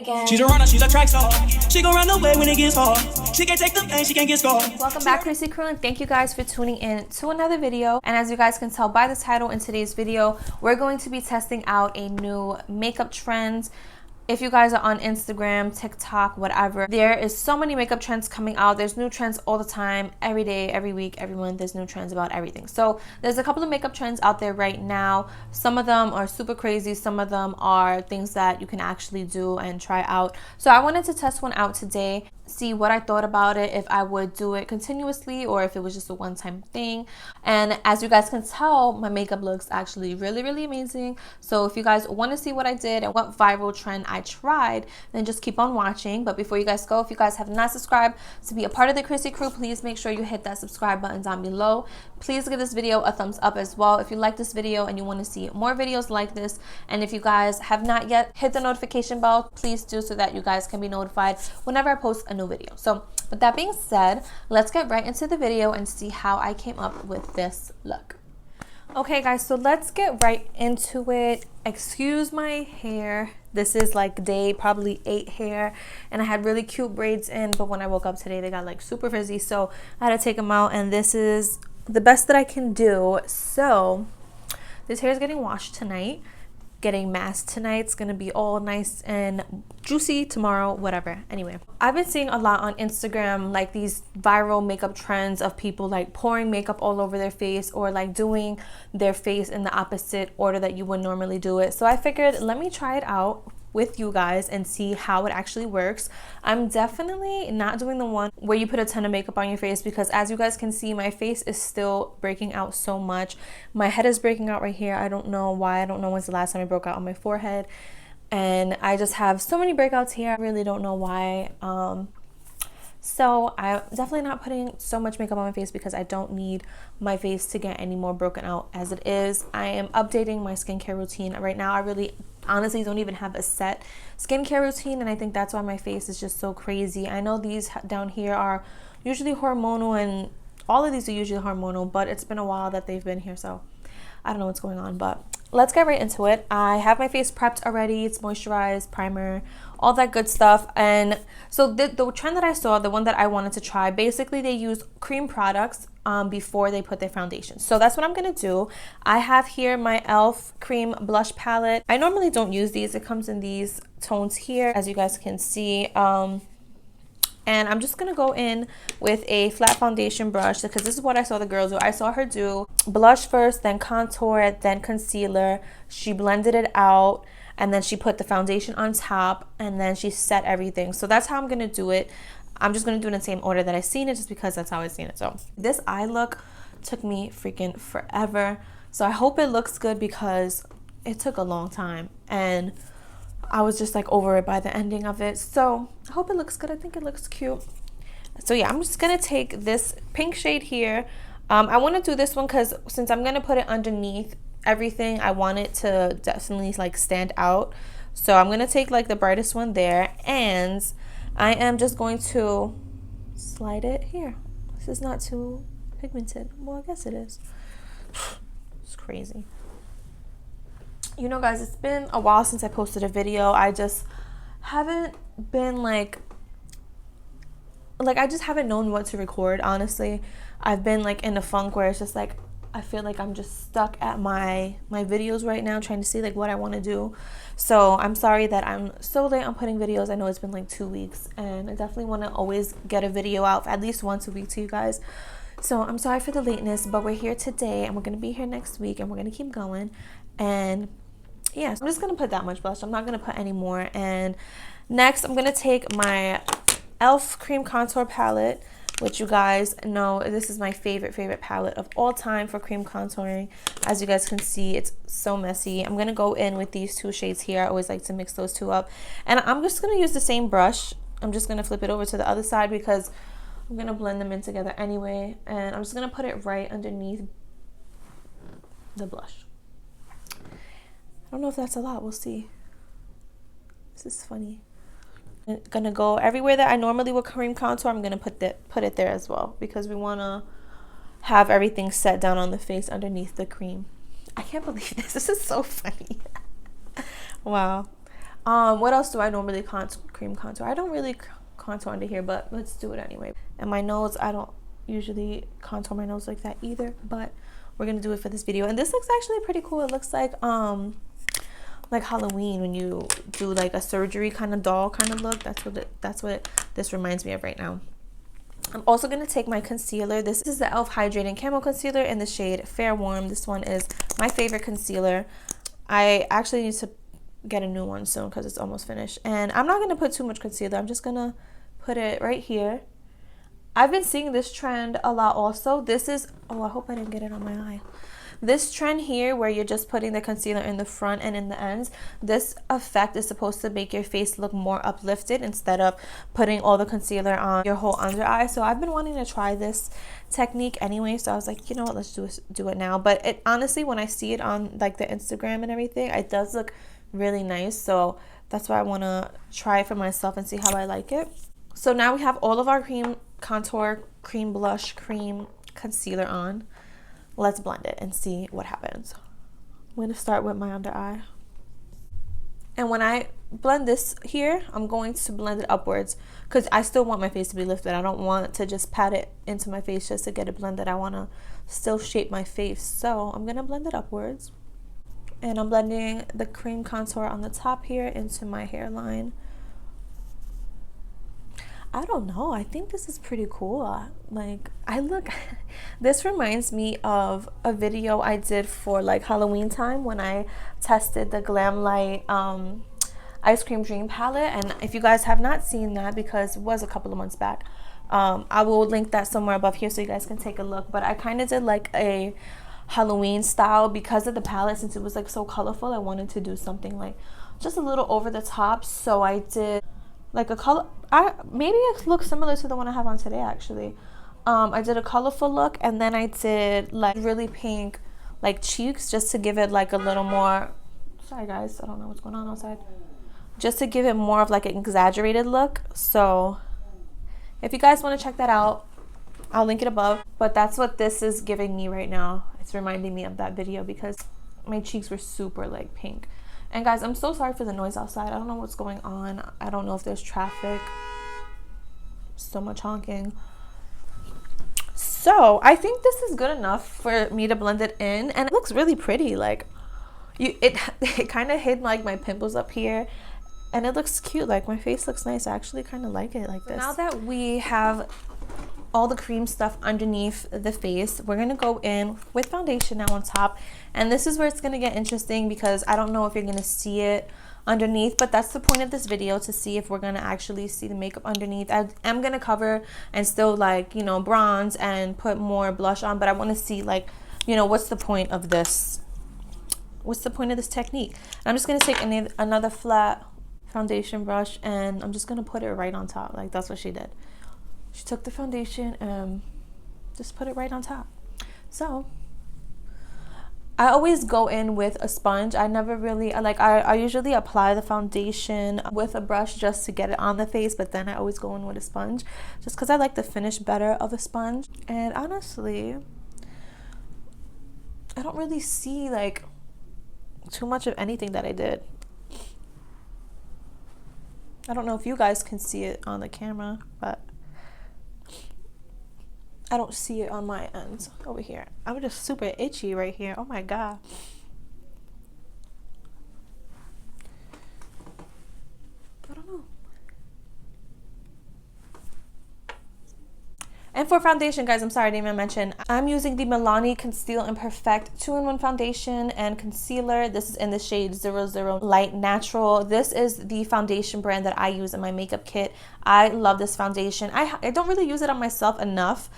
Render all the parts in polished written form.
Again. She's a runner, she's a track star. She gon' run away when it gets hard. She can't take the pain, she can't get scarred. Welcome back, CHRISSY CREW, and thank you guys for tuning in to another video. And as you guys can tell by the title, in today's video, we're going to be testing out a new makeup trend. If you guys are on Instagram, TikTok, whatever, there is so many makeup trends coming out. There's new trends all the time, every day, every week, every month. There's new trends about everything. So there's a couple of makeup trends out there right now. Some of them are super crazy. Some of them are things that you can actually do and try out. So I wanted to test one out today, see what I thought about it, if I would do it continuously or if it was just a one-time thing. And as you guys can tell, my makeup looks actually really amazing. So if you guys want to see what I did and what viral trend I tried, then just keep on watching. But before you guys go, if you guys have not subscribed to be a part of the CHRISSY CREW, please make sure you hit that subscribe button down below. Please give this video a thumbs up as well if you like this video and you want to see more videos like this. And if you guys have not yet hit the notification bell, please do, so that you guys can be notified whenever I post a new video. So with that being said, let's get right into the video and see how I came up with this look. Okay guys, so let's get right into it. Excuse my hair. This is like day probably 8 hair, and I had really cute braids in, but when I woke up today they got like super frizzy, so I had to take them out, and this is the best that I can do. So this hair is getting washed tonight, getting masked tonight. It's gonna be all nice and juicy tomorrow, whatever. Anyway, I've been seeing a lot on Instagram like these viral makeup trends of people like pouring makeup all over their face, or like doing their face in the opposite order that you would normally do it. So I figured, let me try it out with you guys and see how it actually works. I'm definitely not doing the one where you put a ton of makeup on your face, because as you guys can see, my face is still breaking out so much. My head is breaking out right here. I don't know why. I don't know when's the last time I broke out on my forehead, and I just have so many breakouts here. I really don't know why. So I'm definitely not putting so much makeup on my face because I don't need my face to get any more broken out as it is. I am updating my skincare routine right now. I really honestly don't even have a set skincare routine, and I think that's why my face is just so crazy. I know these down here are usually hormonal, and all of these are usually hormonal, but it's been a while that they've been here, so I don't know what's going on. But let's get right into it. I have my face prepped already. It's moisturized, primer, all that good stuff. And so the trend that I saw, the one that I wanted to try, basically they use cream products before they put their foundation. So that's what I'm gonna do. I have here my e.l.f. cream blush palette. I normally don't use these. It comes in these tones here, as you guys can see. And I'm just going to go in with a flat foundation brush, because this is what I saw the girl do. I saw her do blush first, then contour, then concealer. She blended it out, and then she put the foundation on top, and then she set everything. So that's how I'm going to do it. I'm just going to do it in the same order that I've seen it, just because that's how I've seen it. So this eye look took me freaking forever. So I hope it looks good, because it took a long time, and I was just like over it by the ending of it. So I hope it looks good. I think it looks cute. So yeah, I'm just gonna take this pink shade here. I want to do this one because since I'm gonna put it underneath everything, I want it to definitely like stand out. So I'm gonna take like the brightest one there, and I am just going to slide it here. This is not too pigmented. Well, I guess it is. It's crazy. You know guys, it's been a while since I posted a video. I just haven't been like I just haven't known what to record, honestly. I've been like in a funk where it's just like I feel like I'm just stuck at my videos right now, trying to see like what I want to do. So I'm sorry that I'm so late on putting videos. I know it's been like 2 weeks, and I definitely want to always get a video out at least once a week to you guys. So I'm sorry for the lateness, but we're here today, and we're going to be here next week, and we're going to keep going. And yeah, so I'm just going to put that much blush. I'm not going to put any more. And next, I'm going to take my e.l.f. cream contour palette, which you guys know this is my favorite palette of all time for cream contouring. As you guys can see, it's so messy. I'm going to go in with these 2 shades here. I always like to mix those 2 up. And I'm just going to use the same brush. I'm just going to flip it over to the other side, because I'm going to blend them in together anyway. And I'm just going to put it right underneath the blush. I don't know if that's a lot. We'll see. This is funny. I'm gonna go everywhere that I normally would cream contour. I'm gonna put it there as well, because we wanna have everything set down on the face underneath the cream. I can't believe this. This is so funny. Wow. What else do I normally cream contour? I don't really contour under here, but let's do it anyway. And my nose, I don't usually contour my nose like that either, but we're gonna do it for this video. And this looks actually pretty cool. It looks like Halloween when you do like a surgery kind of doll kind of look. That's what this reminds me of right now. I'm also going to take my concealer. This is the e.l.f. Hydrating Camo Concealer in the shade Fair Warm. This one is my favorite concealer. I actually need to get a new one soon because it's almost finished. And I'm not going to put too much concealer. I'm just going to put it right here. I've been seeing this trend a lot also. This is, oh, I hope I didn't get it on my eye. This trend here where you're just putting the concealer in the front and in the ends, this effect is supposed to make your face look more uplifted instead of putting all the concealer on your whole under eye. So I've been wanting to try this technique anyway, so I was like, you know what, let's do it now. But it honestly, when I see it on like the Instagram and everything, it does look really nice. So that's why I want to try it for myself and see how I like it. So now we have all of our cream contour, cream blush, cream concealer on. Let's blend it and see what happens. I'm going to start with my under eye. And when I blend this here, I'm going to blend it upwards because I still want my face to be lifted. I don't want to just pat it into my face just to get it blended. I want to still shape my face. So I'm going to blend it upwards. And I'm blending the cream contour on the top here into my hairline. I don't know. I think this is pretty cool. Like, this reminds me of a video I did for like Halloween time when I tested the Glam Light Ice Cream Dream palette. And if you guys have not seen that, because it was a couple of months back, I will link that somewhere above here so you guys can take a look. But I kind of did like a Halloween style because of the palette. Since it was like so colorful, I wanted to do something like just a little over the top. So I did like a color, maybe it looks similar to the one I have on today actually. I did a colorful look, and then I did like really pink like cheeks just to give it like a little more, sorry guys, I don't know what's going on outside, just to give it more of like an exaggerated look. So if you guys want to check that out, I'll link it above. But that's what this is giving me right now. It's reminding me of that video because my cheeks were super like pink. And guys, I'm so sorry for the noise outside. I don't know what's going on. I don't know if there's traffic. So much honking. So I think this is good enough for me to blend it in, and it looks really pretty. Like it kind of hid like my pimples up here, and it looks cute. Like my face looks nice. I actually kind of like it like this. Now that we have all the cream stuff underneath the face, we're gonna go in with foundation now on top. And this is where it's gonna get interesting because I don't know if you're gonna see it underneath, but that's the point of this video, to see if we're gonna actually see the makeup underneath. I am gonna cover and still like, you know, bronze and put more blush on, but I want to see like, you know, what's the point of this, what's the point of this technique. And I'm just gonna take another flat foundation brush, and I'm just gonna put it right on top. Like that's what she did. She took the foundation and just put it right on top. So I always go in with a sponge. I never really like, I usually apply the foundation with a brush just to get it on the face, but then I always go in with a sponge just because I like the finish better of a sponge. And honestly, I don't really see like too much of anything that I did. I don't know if you guys can see it on the camera, but I don't see it on my ends over here. I'm just super itchy right here. Oh my god. I don't know. And for foundation, guys, I'm sorry I didn't even mention, I'm using the Milani Conceal and Perfect 2-in-1 foundation and concealer. This is in the shade 00 Light Natural. This is the foundation brand that I use in my makeup kit. I love this foundation. I don't really use it on myself enough,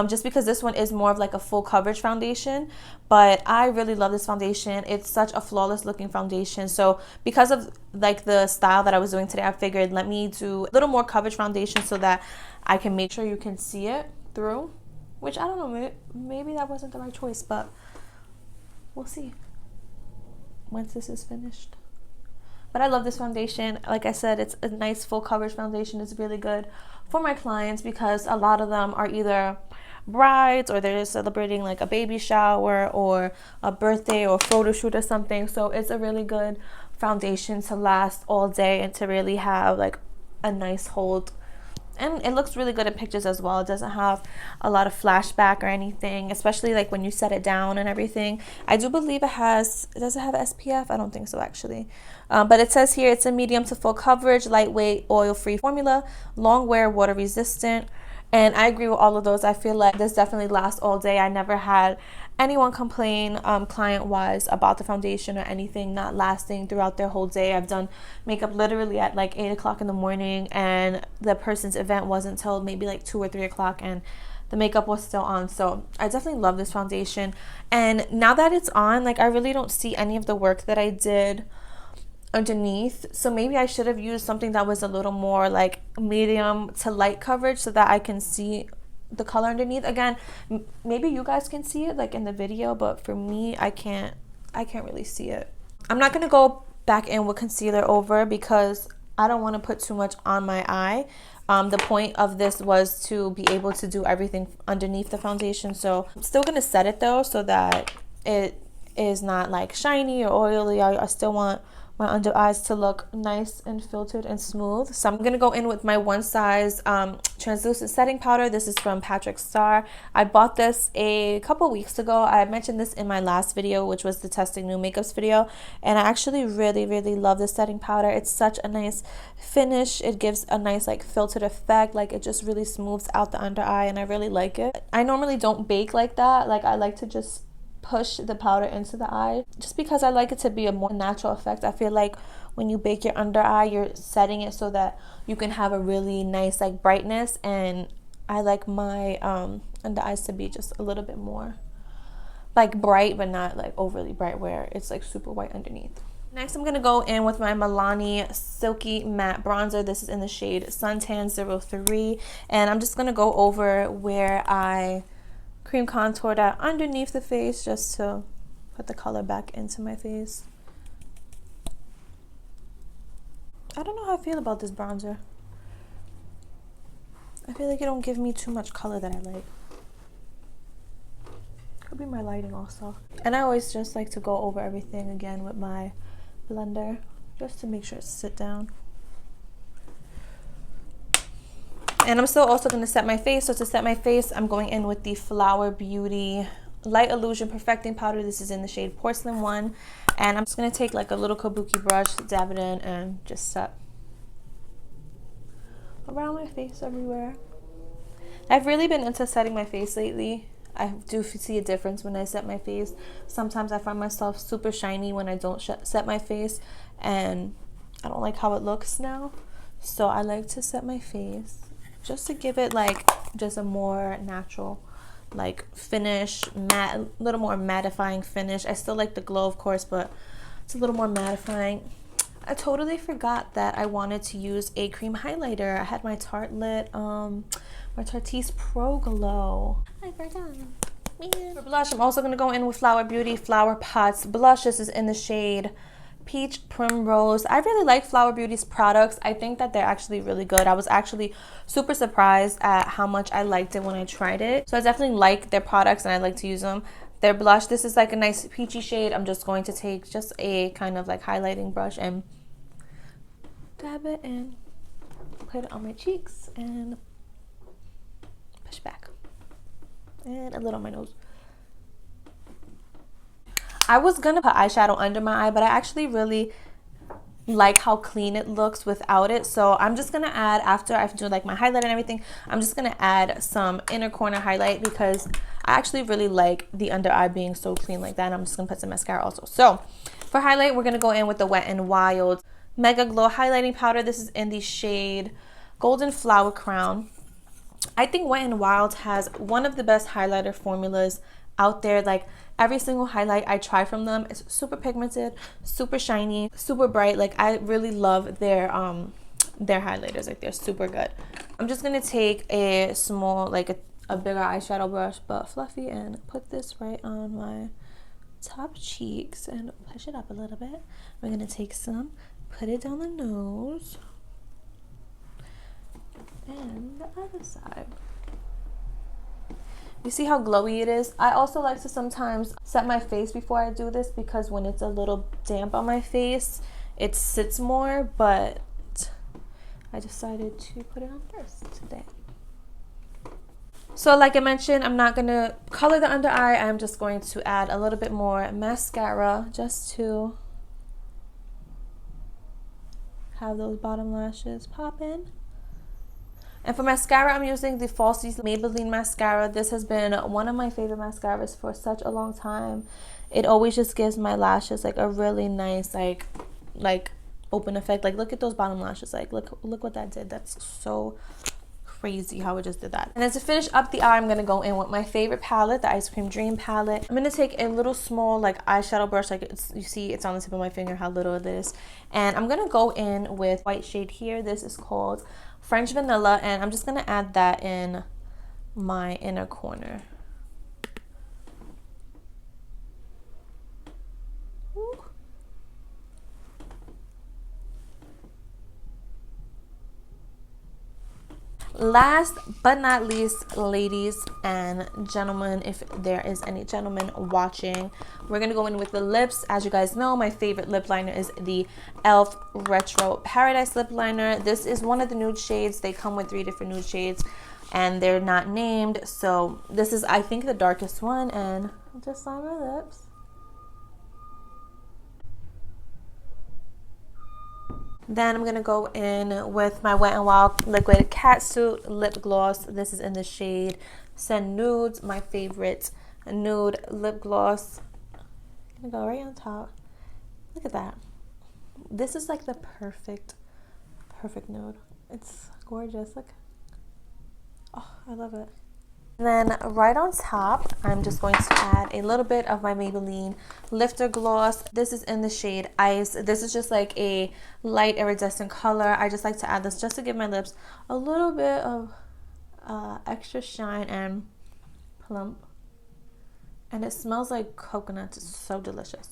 just because this one is more of like a full coverage foundation, but I really love this foundation. It's such a flawless looking foundation. So because of like the style that I was doing today, I figured let me do a little more coverage foundation so that I can make sure you can see it through, which I don't know, maybe that wasn't the right choice, but we'll see once this is finished. But I love this foundation. Like I said, it's a nice full coverage foundation. It's really good for my clients because a lot of them are either brides or they're celebrating like a baby shower or a birthday or photo shoot or something. So it's a really good foundation to last all day and to really have like a nice hold. And it looks really good in pictures as well. It doesn't have a lot of flashback or anything, especially like when you set it down and everything. I do believe it has, does it have SPF? I don't think so actually. But it says here it's a medium to full coverage, lightweight, oil-free formula, long wear, water resistant. And I agree with all of those. I feel like this definitely lasts all day. I never had anyone complain client-wise about the foundation or anything not lasting throughout their whole day. I've done makeup literally at like 8 o'clock in the morning, and the person's event wasn't until maybe like 2 or 3 o'clock, and the makeup was still on. So I definitely love this foundation. And now that it's on, like I really don't see any of the work that I did underneath, so maybe I should have used something that was a little more like medium to light coverage so that I can see the color underneath. Again, maybe you guys can see it like in the video, but for me, I can't really see it. I'm not gonna go back in with concealer over because I don't want to put too much on my eye. The point of this was to be able to do everything underneath the foundation, so I'm still gonna set it though so that it is not like shiny or oily. I still want my under eyes to look nice and filtered and smooth. So I'm gonna go in with my One Size translucent setting powder. This is from Patrick Starr. I bought this a couple weeks ago. I mentioned this in my last video, which was the testing new makeups video, and I actually really love this setting powder. It's such a nice finish. It gives a nice like filtered effect. Like it just really smooths out the under eye, and I really like it. I normally don't bake like that. Like I like to just push the powder into the eye just because I like it to be a more natural effect. I feel like when you bake your under eye, you're setting it so that you can have a really nice like brightness, and I like my under eyes to be just a little bit more like bright, but not like overly bright where it's like super white underneath. Next, I'm gonna go in with my Milani Silky Matte Bronzer. This is in the shade Suntan 03, and I'm just gonna go over where I cream contour that underneath the face just to put the color back into my face. I don't know how I feel about this bronzer. I feel like it don't give me too much color that I like. Could be my lighting also. And I always just like to go over everything again with my blender just to make sure it sits down. And I'm still also going to set my face. So to set my face, I'm going in with the Flower Beauty Light Illusion Perfecting Powder. This is in the shade Porcelain 1. And I'm just going to take like a little kabuki brush, dab it in, and just set around my face everywhere. I've really been into setting my face lately. I do see a difference when I set my face. Sometimes I find myself super shiny when I don't set my face, and I don't like how it looks now. So I like to set my face just to give it like just a more natural like finish, matte, a little more mattifying finish. I still like the glow of course, but it's a little more mattifying. I totally forgot that I wanted to use a cream highlighter. I had my Tartelette, my Tarteist Pro Glow. I forgot. For blush, I'm also going to go in with Flower Beauty Flower Pots blush. This is in the shade Peach Primrose. I really like Flower Beauty's products. I think that they're actually really good. I was actually super surprised at how much I liked it when I tried it. So I definitely like their products and I like to use them. Their blush, this is like a nice peachy shade. I'm just going to take just a kind of like highlighting brush and dab it and put it on my cheeks and push back. And a little on my nose. I was gonna put eyeshadow under my eye, but I actually really like how clean it looks without it. So I'm just gonna add, after I've done like my highlight and everything, I'm just gonna add some inner corner highlight because I actually really like the under eye being so clean like that. And I'm just gonna put some mascara also. So for highlight, we're gonna go in with the Wet n Wild Mega Glow Highlighting Powder. This is in the shade Golden Flower Crown. I think Wet n Wild has one of the best highlighter formulas out there. Like every single highlight I try from them is super pigmented, super shiny, super bright. Like I really love their highlighters. Like they're super good. I'm just gonna take a small, like a bigger eyeshadow brush, but fluffy, and put this right on my top cheeks and push it up a little bit. We're gonna take some, put it down the nose, and the other side. You see how glowy it is? I also like to sometimes set my face before I do this because when it's a little damp on my face, it sits more, but I decided to put it on first today. So like I mentioned, I'm not going to color the under eye. I'm just going to add a little bit more mascara just to have those bottom lashes pop in. And for mascara, I'm using the Falsies Maybelline Mascara. This has been one of my favorite mascaras for such a long time. It always just gives my lashes like a really nice like open effect. Like, look at those bottom lashes. Like, look what that did. That's so crazy how it just did that. And then to finish up the eye, I'm gonna go in with my favorite palette, the Ice Cream Dream palette. I'm gonna take a little small like eyeshadow brush, like you see it's on the tip of my finger how little it is, and I'm gonna go in with white shade here. This is called French Vanilla, and I'm just gonna add that in my inner corner. Ooh. Last but not least, ladies and gentlemen, if there is any gentlemen watching, we're gonna go in with the lips. As you guys know, my favorite lip liner is the e.l.f. Retro Paradise lip liner. This is one of the nude shades. They come with 3 different nude shades and they're not named, so this is, I think, the darkest one, and just on my lips. Then I'm going to go in with my Wet n Wild Liquid Catsuit lip gloss. This is in the shade Send Nudes, my favorite nude lip gloss. I'm going to go right on top. Look at that. This is like the perfect nude. It's gorgeous. Look. Oh, I love it. And then right on top, I'm just going to add a little bit of my Maybelline Lifter Gloss. This is in the shade Ice. This is just like a light iridescent color. I just like to add this just to give my lips a little bit of extra shine and plump. And it smells like coconut. It's so delicious.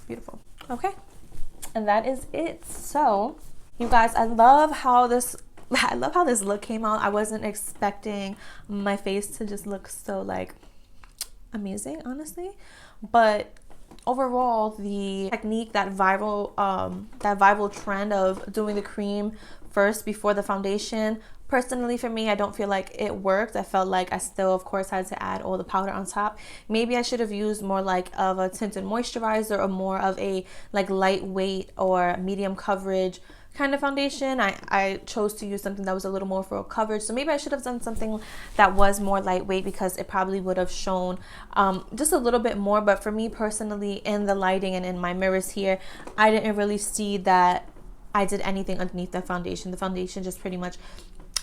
Beautiful. Okay. And that is it. So, you guys, I love how this look came out. I wasn't expecting my face to just look so like amazing, honestly, but overall the technique, that viral trend of doing the cream first before the foundation, personally for me, I don't feel like it worked. I felt like I still, of course, had to add all the powder on top. Maybe I should have used more like of a tinted moisturizer or more of a like lightweight or medium coverage kind of foundation. I chose to use something that was a little more full coverage, so maybe I should have done something that was more lightweight because it probably would have shown just a little bit more. But for me personally, in the lighting and in my mirrors here, I didn't really see that I did anything underneath the foundation. The foundation just pretty much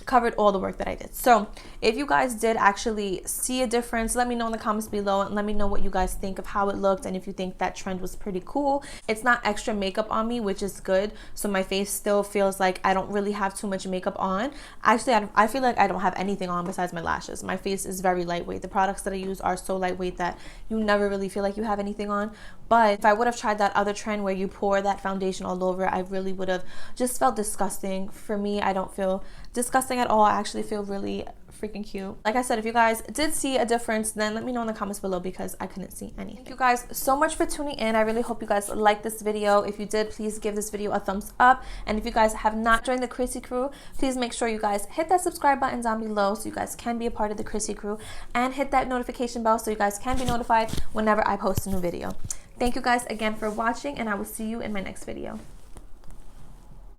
covered all the work that I did. So if you guys did actually see a difference, let me know in the comments below and let me know what you guys think of how it looked and if you think that trend was pretty cool. It's not extra makeup on me, which is good, so my face still feels like I don't really have too much makeup on. Actually, I feel like I don't have anything on besides my lashes. My face is very lightweight. The products that I use are so lightweight that you never really feel like you have anything on. But if I would have tried that other trend where you pour that foundation all over, I really would have just felt disgusting. For me, I don't feel disgusting at all. I actually feel really freaking cute. Like I said, if you guys did see a difference, then let me know in the comments below because I couldn't see any. Thank you guys so much for tuning in. I really hope you guys liked this video. If you did, please give this video a thumbs up. And if you guys have not joined the CHRISSY Crew, please make sure you guys hit that subscribe button down below so you guys can be a part of the CHRISSY Crew, and hit that notification bell so you guys can be notified whenever I post a new video. Thank you guys again for watching, and I will see you in my next video.